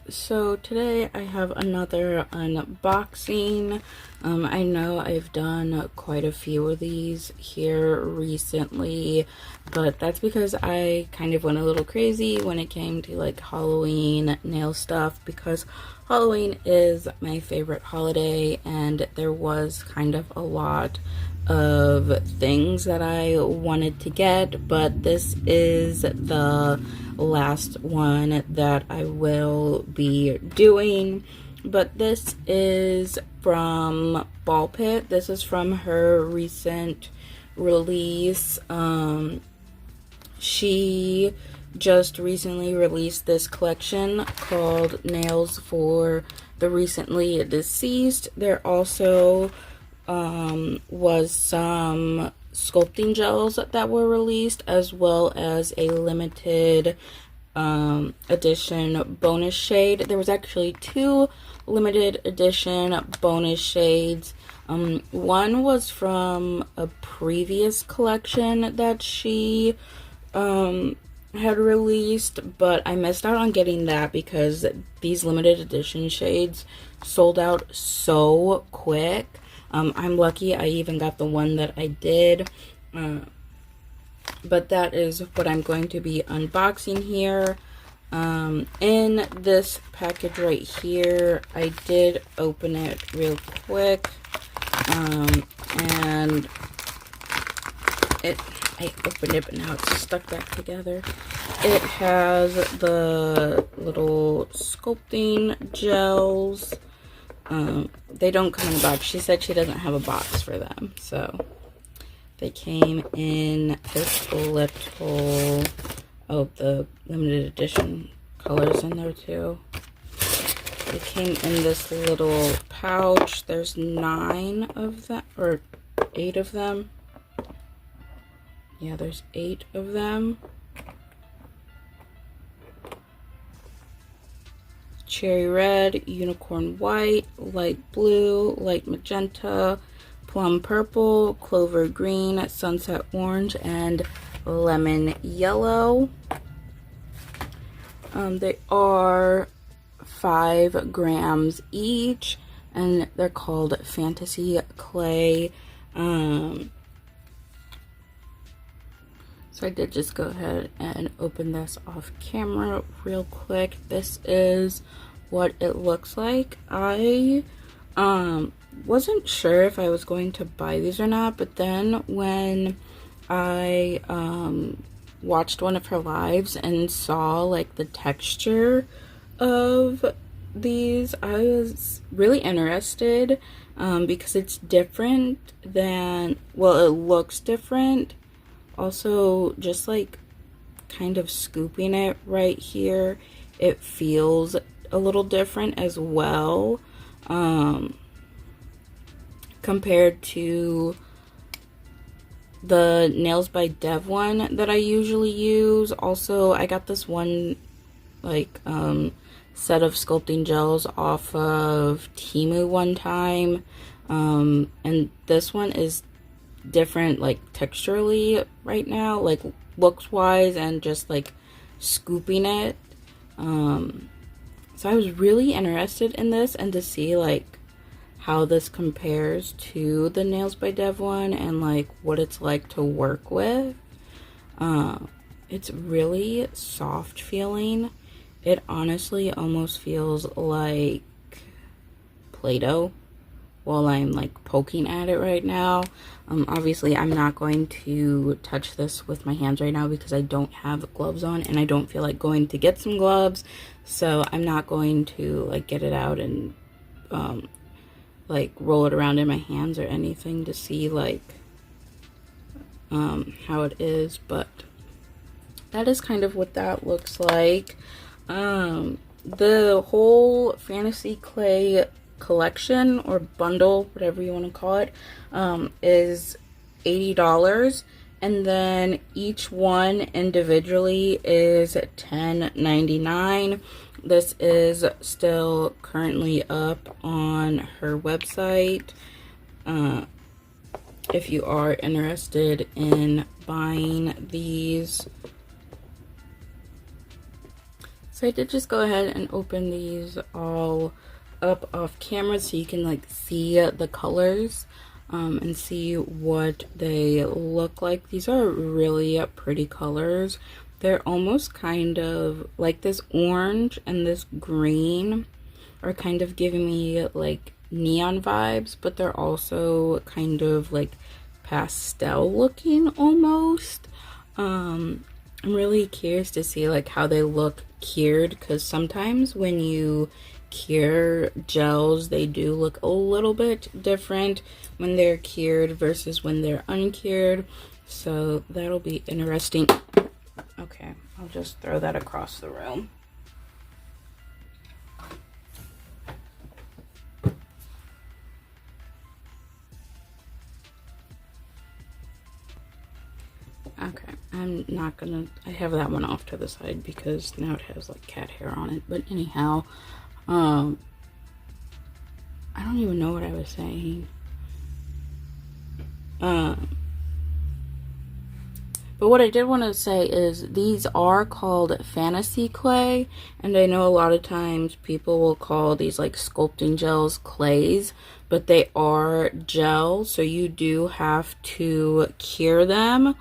So today I have another unboxing. I know I've done quite a few of these here recently, but that's because I kind of went a little crazy when it came to like Halloween nail stuff, because Halloween is my favorite holiday and there was kind of a lot of things that I wanted to get, but this is the last one that I will be doing. But this is from Ballpit. This is from her recent release. She just recently released this collection called Nails for the Recently Deceased. There also was some sculpting gels that were released, as well as a limited edition bonus shade. There was actually two limited edition bonus shades. One was from a previous collection that she had released, but I missed out on getting that because these limited edition shades sold out so quick. I'm lucky I even got the one that I did. But that is what I'm going to be unboxing here. In this package right here, I did open it real quick. And I opened it, but now it's stuck back together. It has the little sculpting gels. They don't come in a box. She said she doesn't have a box for them, so they came in this little, oh, the limited edition colors in there too. They came in this little pouch. There's 9 of them, or 8 of them. Yeah, there's 8 of them. Cherry red, unicorn white, light blue, light magenta, plum purple, clover green, sunset orange, and lemon yellow. They are 5 grams each, and they're called Fantasy Clay. So I did just go ahead and open this off camera real quick. This is what it looks like. I wasn't sure if I was going to buy these or not, but then when I watched one of her lives and saw like the texture of these, I was really interested because it's different than, well, it looks different. Also, just like kind of scooping it right here, it feels a little different as well, compared to the Nails by Dev one that I usually use. Also, I got this one like set of sculpting gels off of Temu one time, and this one is different, like texturally right now, like looks wise, and just like scooping it. So I was really interested in this and to see like how this compares to the Nails by Dev one and like what it's like to work with. It's really soft feeling. It honestly almost feels like Play-Doh while I'm like poking at it right now. Obviously I'm not going to touch this with my hands right now because I don't have gloves on and I don't feel like going to get some gloves, so I'm not going to like get it out and like roll it around in my hands or anything to see like how it is, but that is kind of what that looks like. The whole Fantasy Clay collection or bundle, whatever you want to call it, is $80, and then each one individually is $10.99. This is still currently up on her website if you are interested in buying these. So So I did just go ahead and open these all up off camera so you can like see the colors and see what they look like. These are really pretty colors. They're almost kind of like this orange and this green are kind of giving me like neon vibes, but they're also kind of like pastel looking almost. I'm really curious to see like how they look cured, because sometimes when you cure gels they do look a little bit different when they're cured versus when they're uncured, so that'll be interesting. Okay, I'll just throw that across the room. Okay, I'm not gonna, I have that one off to the side because now it has like cat hair on it. But anyhow, I don't even know what I was saying. But what I did want to say is these are called fantasy clay, and I know a lot of times people will call these like sculpting gels clays, but they are gels, so you do have to cure them.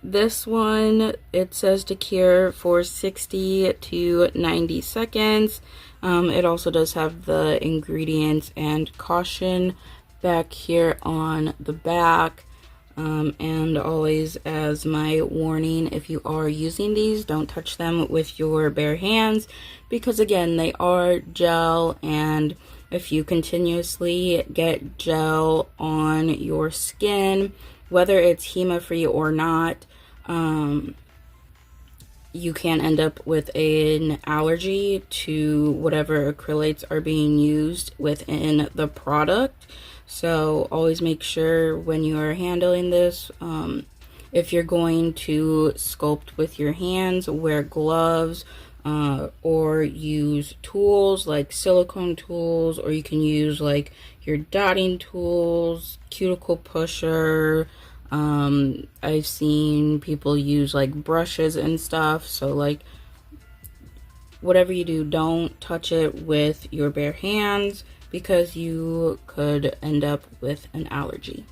This one, it says to cure for 60 to 90 seconds. It also does have the ingredients and caution back here on the back. And always as my warning, if you are using these, don't touch them with your bare hands, because again, they are gel, and if you continuously get gel on your skin, whether it's HEMA-free or not, you can end up with an allergy to whatever acrylates are being used within the product. So always make sure when you are handling this, if you're going to sculpt with your hands, wear gloves, or use tools like silicone tools, or you can use like your dotting tools, cuticle pusher. I've seen people use like brushes and stuff, so like whatever you do, don't touch it with your bare hands because you could end up with an allergy.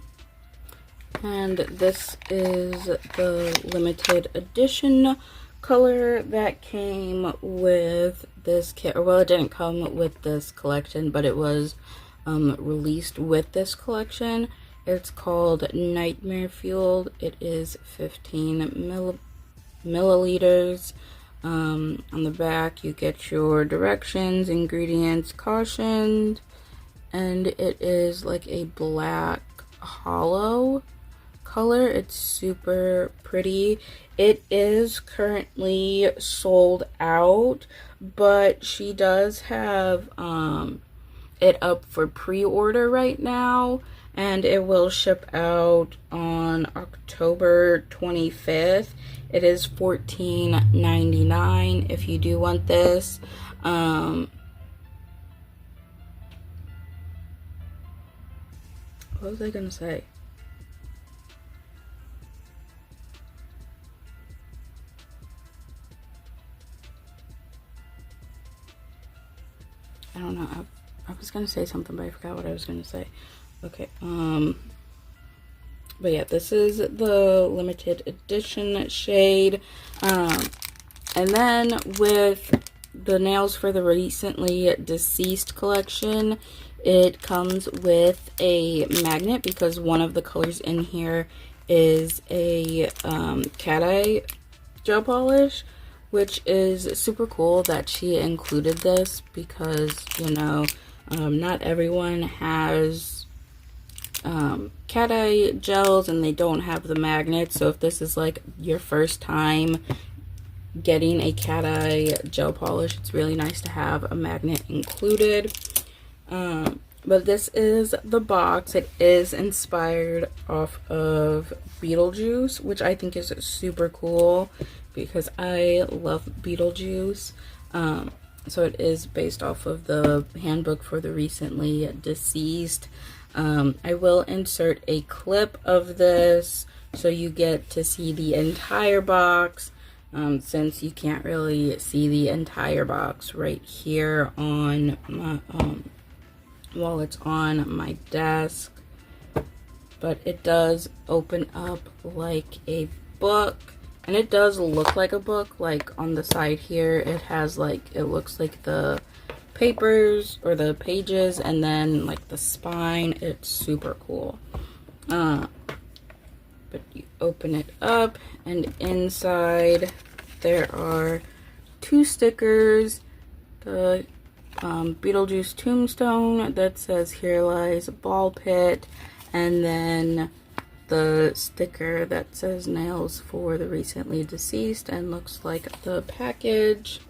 And this is the limited edition color that came with this kit, or well, it didn't come with this collection, but it was released with this collection. It's called Nightmare Fueled. It is 15 milliliters. On the back you get your directions, ingredients, cautioned, and it is like a black hollow color. It's super pretty. It is currently sold out, but she does have it up for pre-order right now, and it will ship out on October 25th. It is $14.99 if you do want this. What was I gonna say? I don't know. I was gonna say something, but I forgot what I was gonna say. Okay, but yeah, this is the limited edition shade. And then with the nails for the recently deceased collection, it comes with a magnet because one of the colors in here is a cat eye gel polish, which is super cool that she included this because, you know, not everyone has cat eye gels and they don't have the magnet. So if this is like your first time getting a cat eye gel polish, it's really nice to have a magnet included. But this is the box. It is inspired off of Beetlejuice, which I think is super cool because I love Beetlejuice. So it is based off of the handbook for the recently deceased. I will insert a clip of this so you get to see the entire box. since you can't really see the entire box right here on my, while it's on my desk. But it does open up like a book, and it does look like a book. Like on the side here, it has like, it looks like the papers or the pages, and then like the spine. It's super cool. But you open it up, and inside there are 2 stickers. The Beetlejuice tombstone that says "Here lies Ballpit," and then the sticker that says "Nails for the recently deceased," and looks like the package.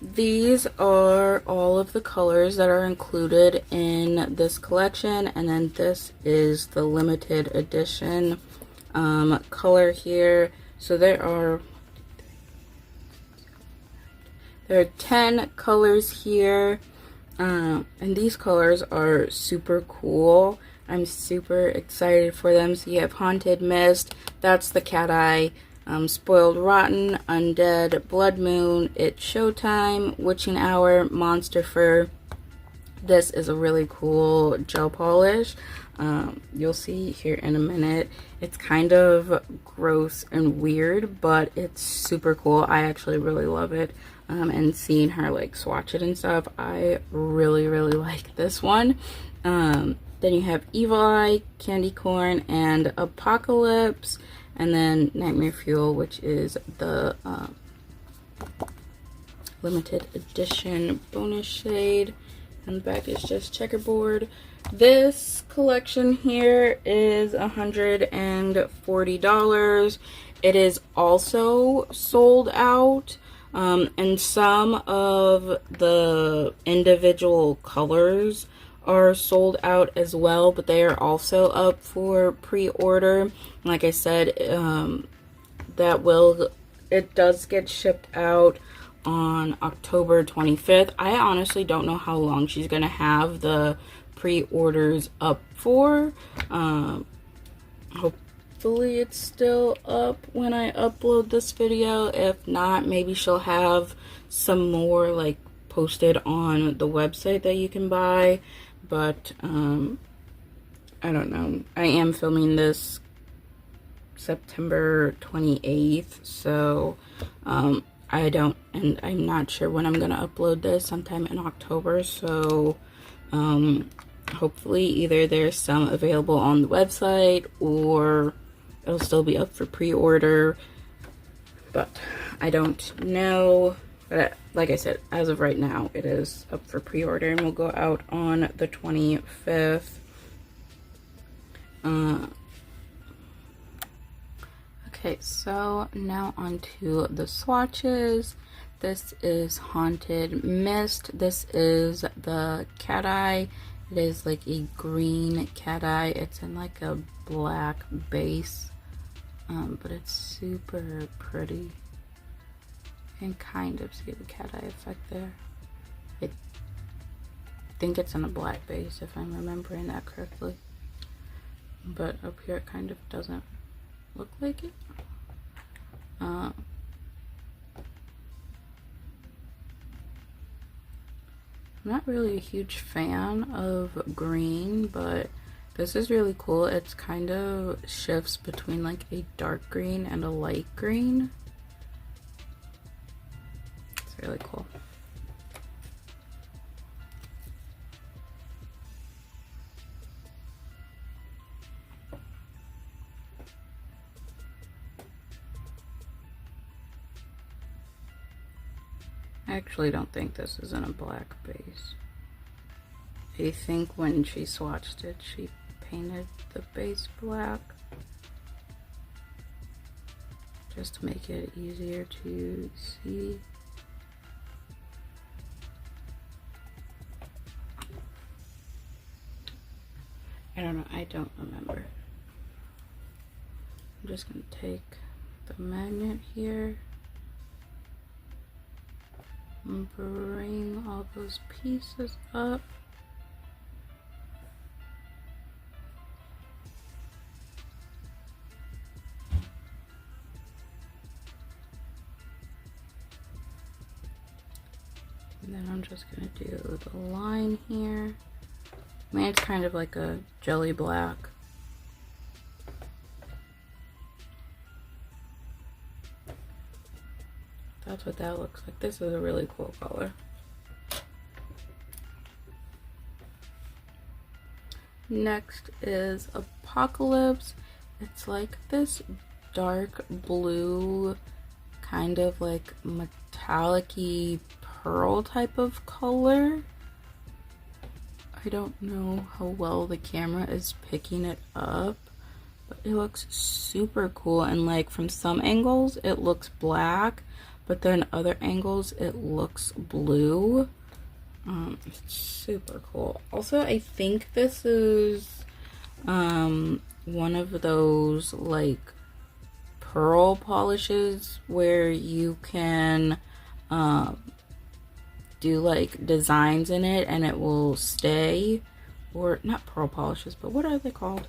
These are all of the colors that are included in this collection, and then this is the limited edition color here. So there are 10 colors here, and these colors are super cool. I'm super excited for them. So you have Haunted Mist, that's the cat eye. Spoiled Rotten, Undead, Blood Moon, It's Showtime, Witching Hour, Monster Fur. This is a really cool gel polish. You'll see here in a minute. It's kind of gross and weird, but it's super cool. I actually really love it. And seeing her like swatch it and stuff, I really like this one. Then you have Evil Eye, Candy Corn, and Apocalypse. And then Nightmare Fuel, which is the limited edition bonus shade. And the back is just checkerboard. This collection here is $140. It is also sold out. And some of the individual colors are sold out as well, but they are also up for pre-order. Like I said, it does get shipped out on October 25th. I honestly don't know how long she's gonna have the pre-orders up for. Hopefully it's still up when I upload this video. If not, maybe she'll have some more like posted on the website that you can buy. But I don't know. I am filming this September 28th, so I don't, and I'm not sure when I'm gonna upload this, sometime in October. So hopefully either there's some available on the website or it'll still be up for pre-order, but I don't know. But like I said, as of right now, it is up for pre-order and will go out on the 25th. Okay, so now on to the swatches. This is Haunted Mist. This is the cat eye. It is like a green cat eye. It's in like a black base, but it's super pretty. You can kind of see the cat eye effect there. I think it's in a black base if I'm remembering that correctly. But up here it kind of doesn't look like it. I'm not really a huge fan of green, but this is really cool. It's kind of shifts between like a dark green and a light green. It's really cool. I actually don't think this is in a black base. I think when she swatched it, she painted the base black just to make it easier to see. I don't know, I don't remember. I'm just gonna take the magnet here and bring all those pieces up. And then I'm just gonna do the line here. I mean, it's kind of like a jelly black. That's what that looks like. This is a really cool color. Next is Apocalypse. It's like this dark blue, kind of like metallic-y pearl type of color. I don't know how well the camera is picking it up, but it looks super cool. And like from some angles it looks black, but then other angles it looks blue. It's super cool. Also, I think this is one of those like pearl polishes where you can do like designs in it and it will stay. Or not pearl polishes, but what are they called?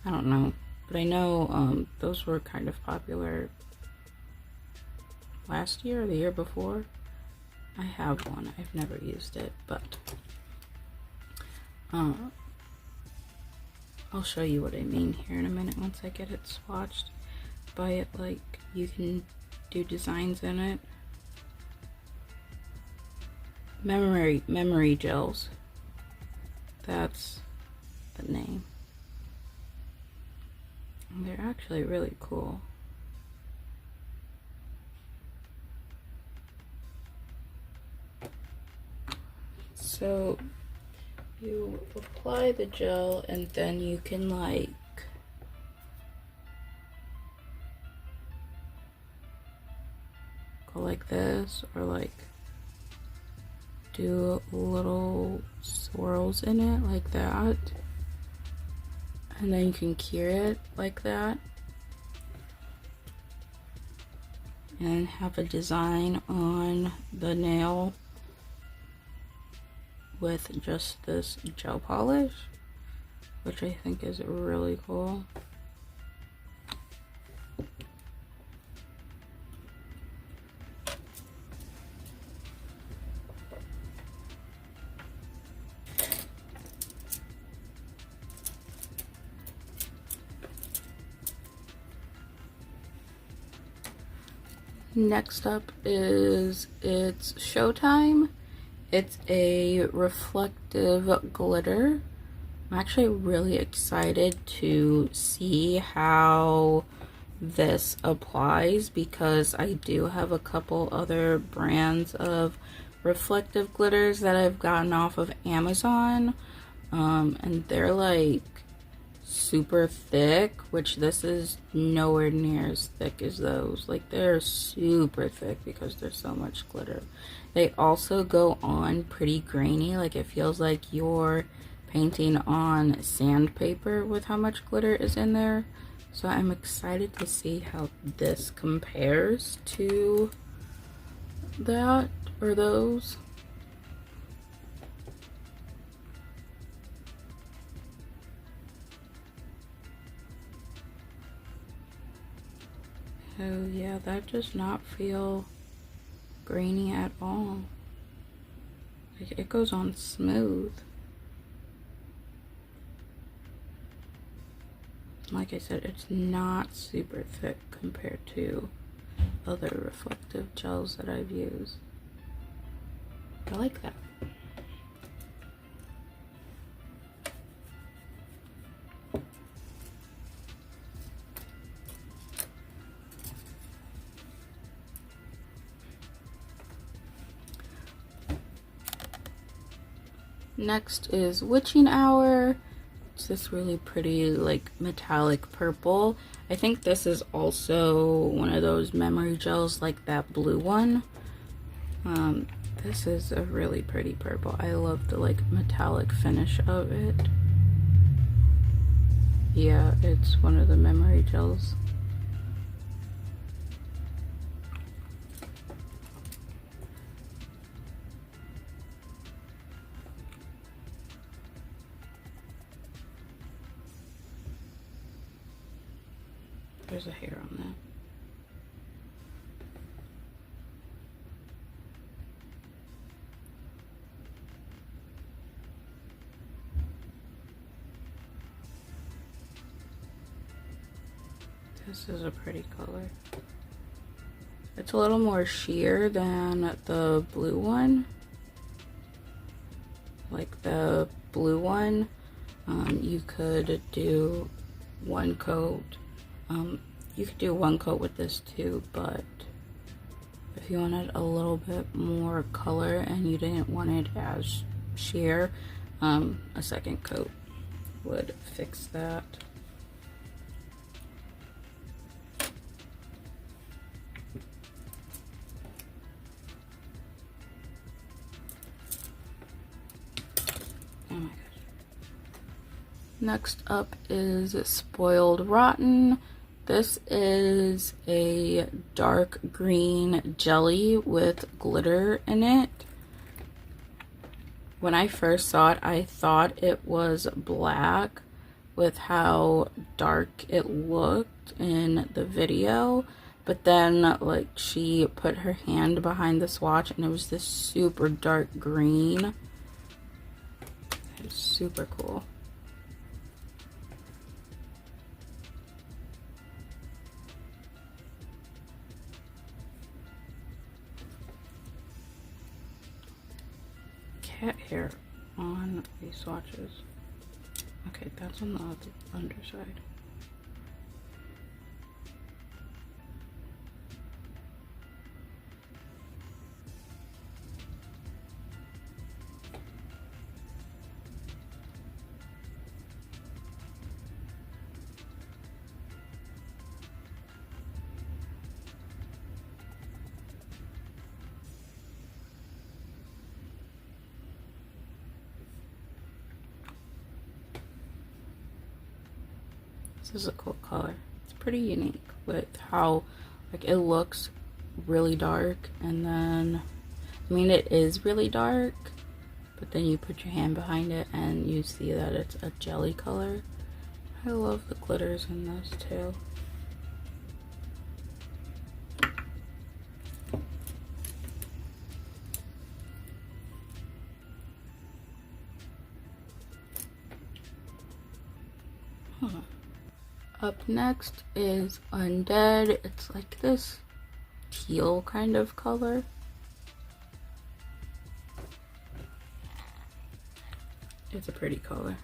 I don't know, but I know those were kind of popular last year or the year before. I have one. I've never used it, but I'll show you what I mean here in a minute once I get it swatched. By it, like, you can do designs in it. Memory gels. That's the name. And they're actually really cool. So you apply the gel and then you can like go like this, or like do little swirls in it like that, and then you can cure it like that and have a design on the nail with just this gel polish, which I think is really cool. Next up is It's Showtime. It's a reflective glitter. I'm actually really excited to see how this applies because I do have a couple other brands of reflective glitters that I've gotten off of Amazon, and they're like super thick, which this is nowhere near as thick as those. Like, they're super thick because there's so much glitter. They also go on pretty grainy, like it feels like you're painting on sandpaper with how much glitter is in there. So I'm excited to see how this compares to that or those. Oh yeah, that does not feel grainy at all. Like, it goes on smooth. Like I said, it's not super thick compared to other reflective gels that I've used. I like that. Next is Witching Hour. It's this really pretty like metallic purple. I think this is also one of those memory gels like that blue one. This is a really pretty purple. I love the like metallic finish of it. Yeah, it's one of the memory gels. There's a hair on that. This is a pretty color. It's a little more sheer than the blue one. Like the blue one, you could do one coat. You could do one coat with this too, but if you wanted a little bit more color and you didn't want it as sheer, a second coat would fix that. Oh my gosh. Next up is Spoiled Rotten. This is a dark green jelly with glitter in it. When I first saw it, I thought it was black with how dark it looked in the video. But then, like, she put her hand behind the swatch and it was this super dark green. It's super cool. Cat hair on these swatches. Okay, that's on the underside. This is a cool color. It's pretty unique with how, like, it looks really dark, and then, I mean, it is really dark, but then you put your hand behind it and you see that it's a jelly color. I love the glitters in this too. Huh. Up next is Undead. It's like this teal kind of color. It's a pretty color.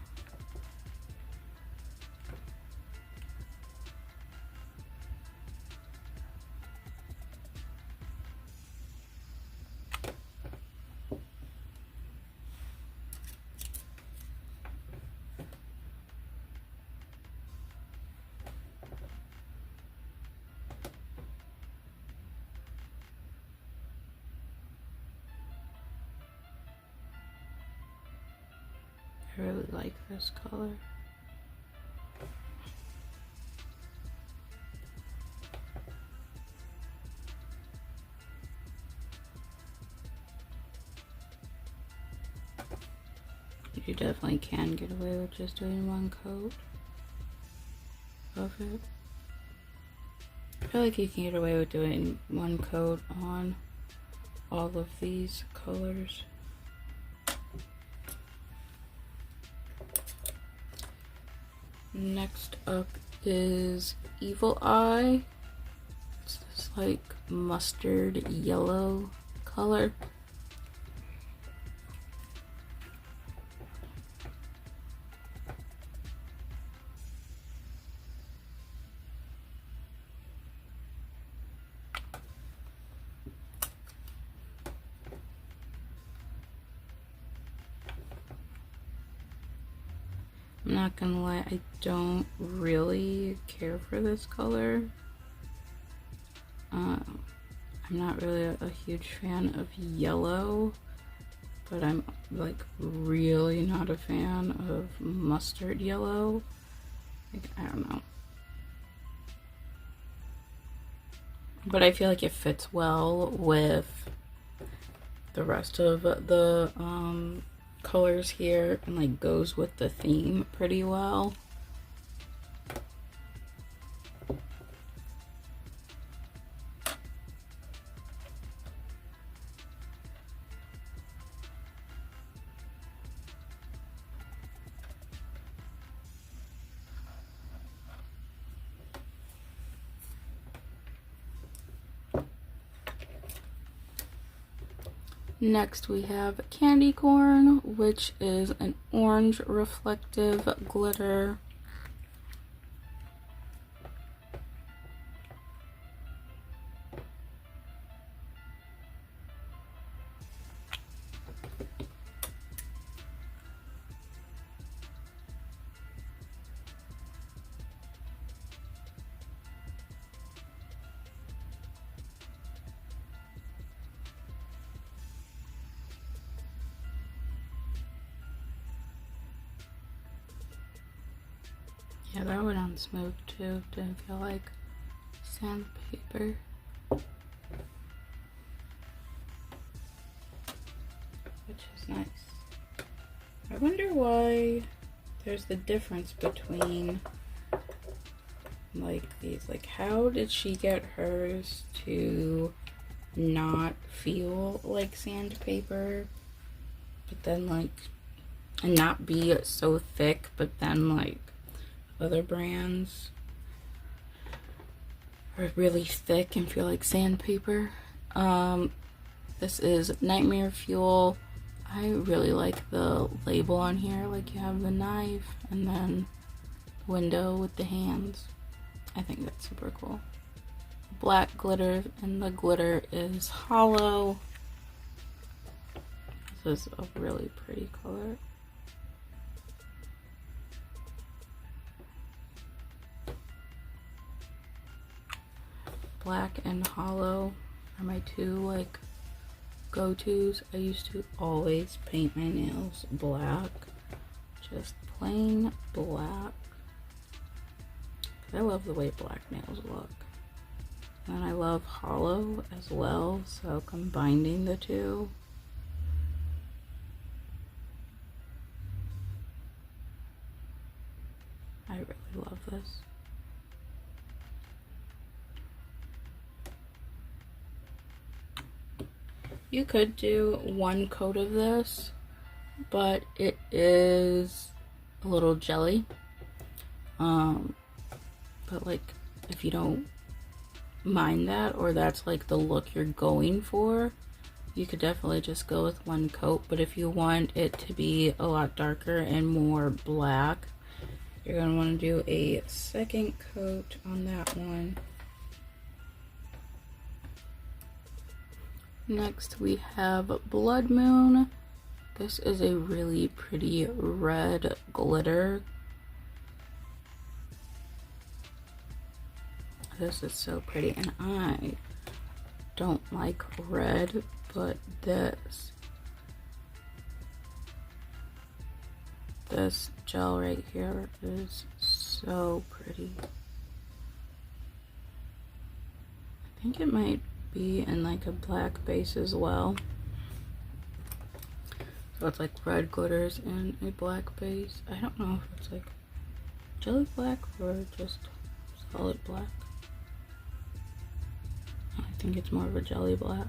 I really like this color. You definitely can get away with just doing one coat of it. I feel like you can get away with doing one coat on all of these colors. Next up is Evil Eye. It's this like mustard yellow color. I'm not gonna lie, I don't really care for this color. I'm not really a huge fan of yellow, but I'm like really not a fan of mustard yellow. Like, I don't know. But I feel like it fits well with the rest of the colors here and like goes with the theme pretty well. Next we have candy corn, which is an orange reflective glitter. Yeah, that went on smooth too. Didn't feel like sandpaper. Which is nice. I wonder why there's the difference between like these. Like, how did she get hers to not feel like sandpaper, but then like, and not be so thick, but then like other brands are really thick and feel like sandpaper. This is Nightmare Fuel. I really like the label on here. Like, you have the knife and then the window with the hands. I think that's super cool. Black glitter, and the glitter is hollow. This is a really pretty color. Black and hollow are my two like go-tos. I used to always paint my nails black, just plain black. I love the way black nails look, and I love hollow as well, so combining the two. I really love this. You could do one coat of this, but it is a little jelly. But like, if you don't mind that, or that's like the look you're going for, you could definitely just go with one coat. But if you want it to be a lot darker and more black, you're gonna want to do a second coat on that one. Next we have Blood Moon. This is a really pretty red glitter. This is so pretty, and I don't like red, but this gel right here is so pretty. I think it might be in like a black base as well. So it's like red glitters in a black base. I don't know if it's like jelly black or just solid black. I think it's more of a jelly black.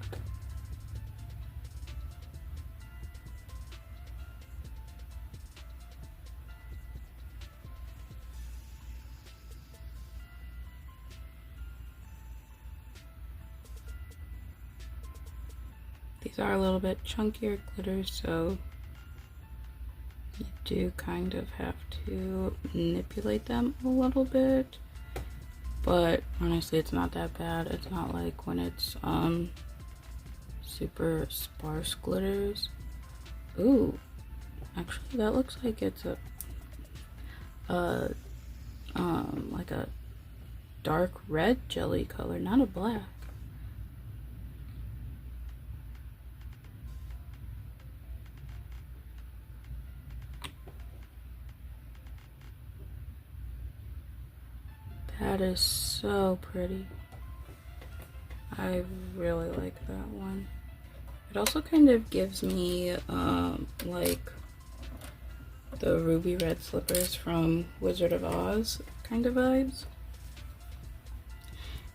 These are a little bit chunkier glitters, so you do kind of have to manipulate them a little bit. But honestly, it's not that bad. It's not like when it's super sparse glitters. Ooh, actually that looks like it's like a dark red jelly color, not a black. That is so pretty. I really like that one. It also kind of gives me like the ruby red slippers from Wizard of Oz kind of vibes.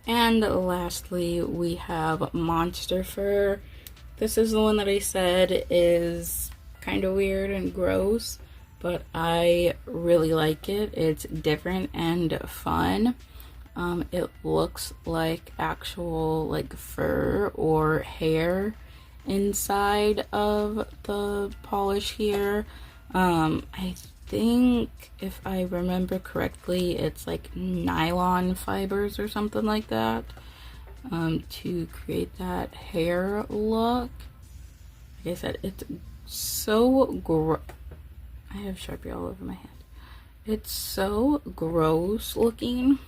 And lastly, we have Monster Fur. This is the one that I said is kind of weird and gross, but I really like it. It's different and fun. It looks like actual like fur or hair, inside of the polish here. I think if I remember correctly, it's like nylon fibers or something like that, to create that hair look. Like I said, it's so I have Sharpie all over my hand. It's so gross looking,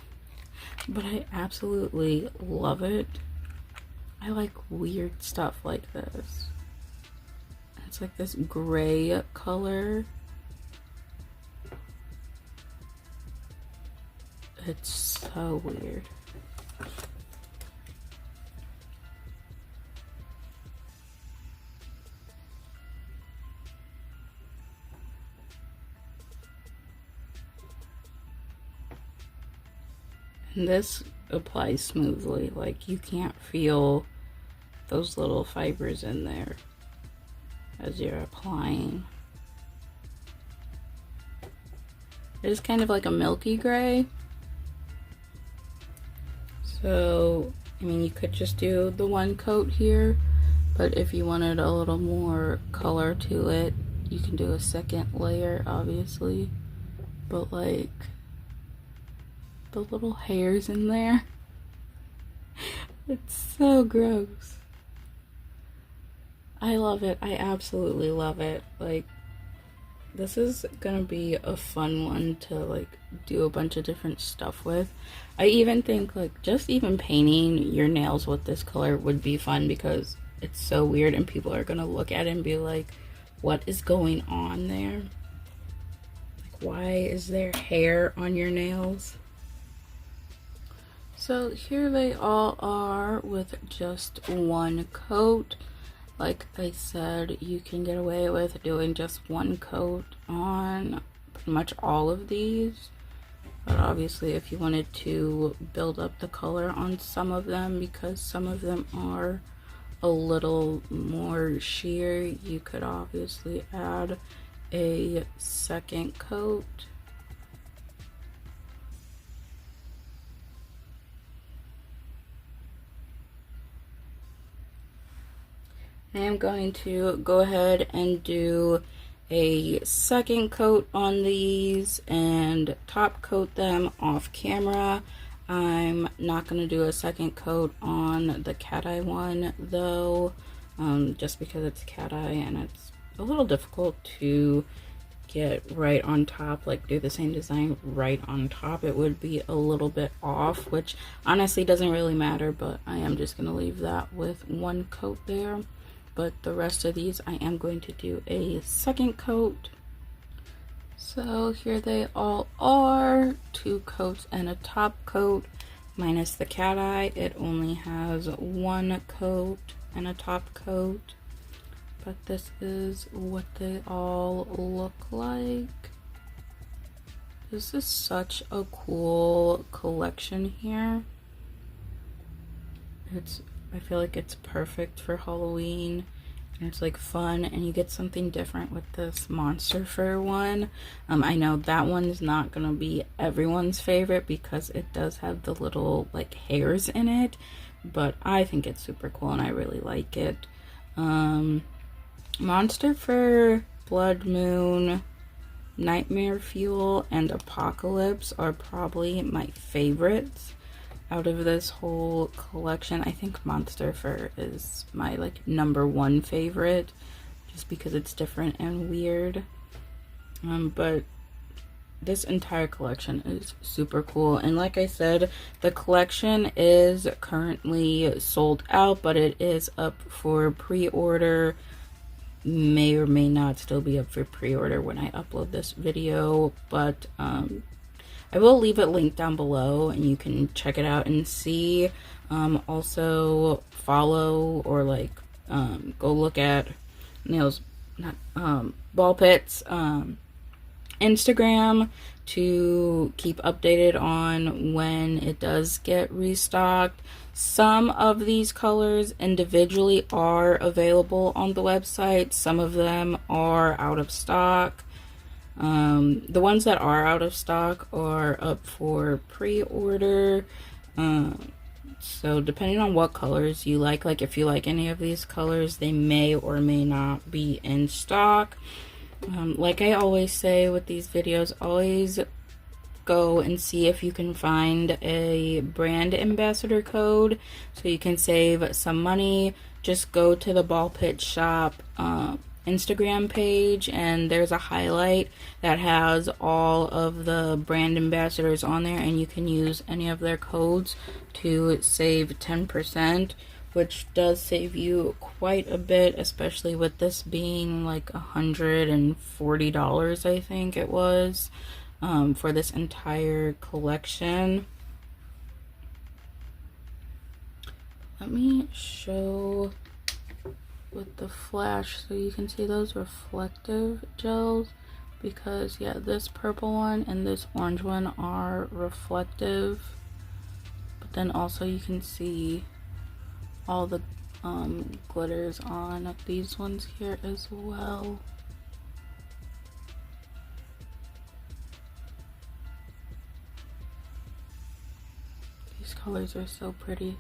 but I absolutely love it. I like weird stuff like this. It's like this gray color. It's so weird. And this applies smoothly, like you can't feel those little fibers in there as you're applying. It is kind of like a milky gray. So, I mean, you could just do the one coat here, but if you wanted a little more color to it, you can do a second layer, obviously. But like, the little hairs in there, it's so gross. I love it. I absolutely love it. Like, this is gonna be a fun one to like do a bunch of different stuff with. I even think like just even painting your nails with this color would be fun because it's so weird and people are gonna look at it and be like, what is going on there? Like, why is there hair on your nails? So here they all are with just one coat. Like I said, you can get away with doing just one coat on pretty much all of these. But obviously if you wanted to build up the color on some of them, because some of them are a little more sheer, you could obviously add a second coat. I am going to go ahead and do a second coat on these and top coat them off camera. I'm not going to do a second coat on the cat eye one though, just because it's cat eye and it's a little difficult to get right on top, like do the same design right on top. It would be a little bit off, which honestly doesn't really matter, but I am just going to leave that with one coat there. But the rest of these I am going to do a second coat. So here they all are, 2 coats and a top coat, minus the cat eye. It only has 1 coat and a top coat, but this is what they all look like. This is such a cool collection here. I feel like it's perfect for Halloween, and it's like fun, and you get something different with this monster fur one. I know that one is not gonna be everyone's favorite because it does have the little like hairs in it, but I think it's super cool and I really like it. Monster fur, Blood Moon, Nightmare Fuel, and Apocalypse are probably my favorites out of this whole collection. I think Monster Fur is my like #1 favorite, just because it's different and weird. But this entire collection is super cool, and like I said, the collection is currently sold out, but it is up for pre-order. May or may not still be up for pre-order when I upload this video, but I will leave it linked down below and you can check it out and see. Also follow or like go look at Ballpit's Instagram to keep updated on when it does get restocked. Some of these colors individually are available on the website. Some of them are out of stock. The ones that are out of stock are up for pre-order. So depending on what colors you like if you like any of these colors, they may or may not be in stock. Like I always say with these videos, always go and see if you can find a brand ambassador code so you can save some money. Just go to the Ballpit shop Instagram page, and there's a highlight that has all of the brand ambassadors on there, and you can use any of their codes to save 10%, which does save you quite a bit, especially with this being like $140, I think it was, for this entire collection. Let me show with the flash so you can see those reflective gels, because yeah, this purple one and this orange one are reflective, but then also you can see all the glitters on these ones here as well. These colors are so pretty.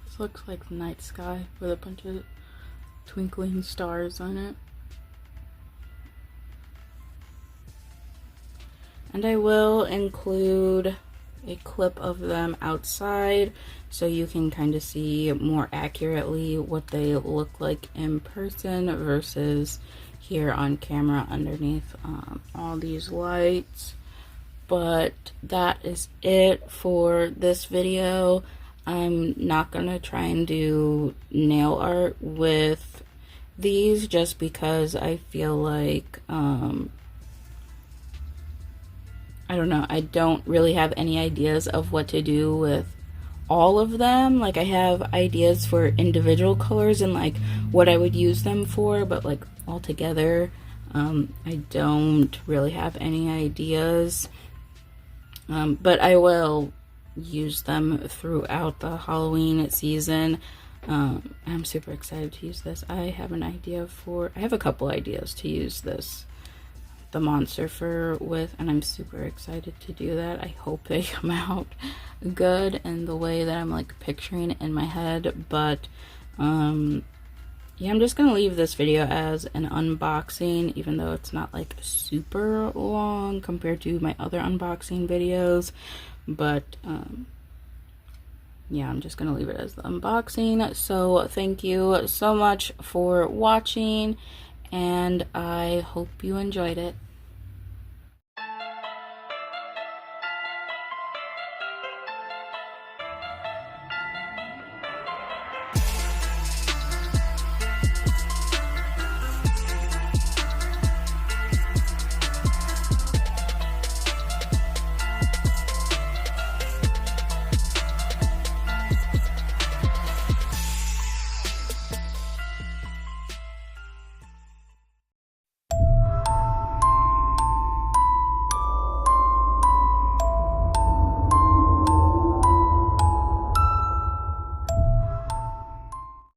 This looks like the night sky with a bunch of twinkling stars on it. And I will include a clip of them outside so you can kind of see more accurately what they look like in person versus here on camera underneath all these lights. But that is it for this video. I'm not gonna try and do nail art with these just because I feel like I don't know, I don't really have any ideas of what to do with all of them. Like, I have ideas for individual colors and like what I would use them for, but like all together I don't really have any ideas. But I will use them throughout the Halloween season. I'm super excited to use this. I have a couple ideas to use the monster fur with, and I'm super excited to do that. I hope they come out good in the way that I'm like picturing it in my head. But yeah, I'm just gonna leave this video as an unboxing, even though it's not like super long compared to my other unboxing videos. But yeah, I'm just gonna leave it as the unboxing. So thank you so much for watching, and I hope you enjoyed it.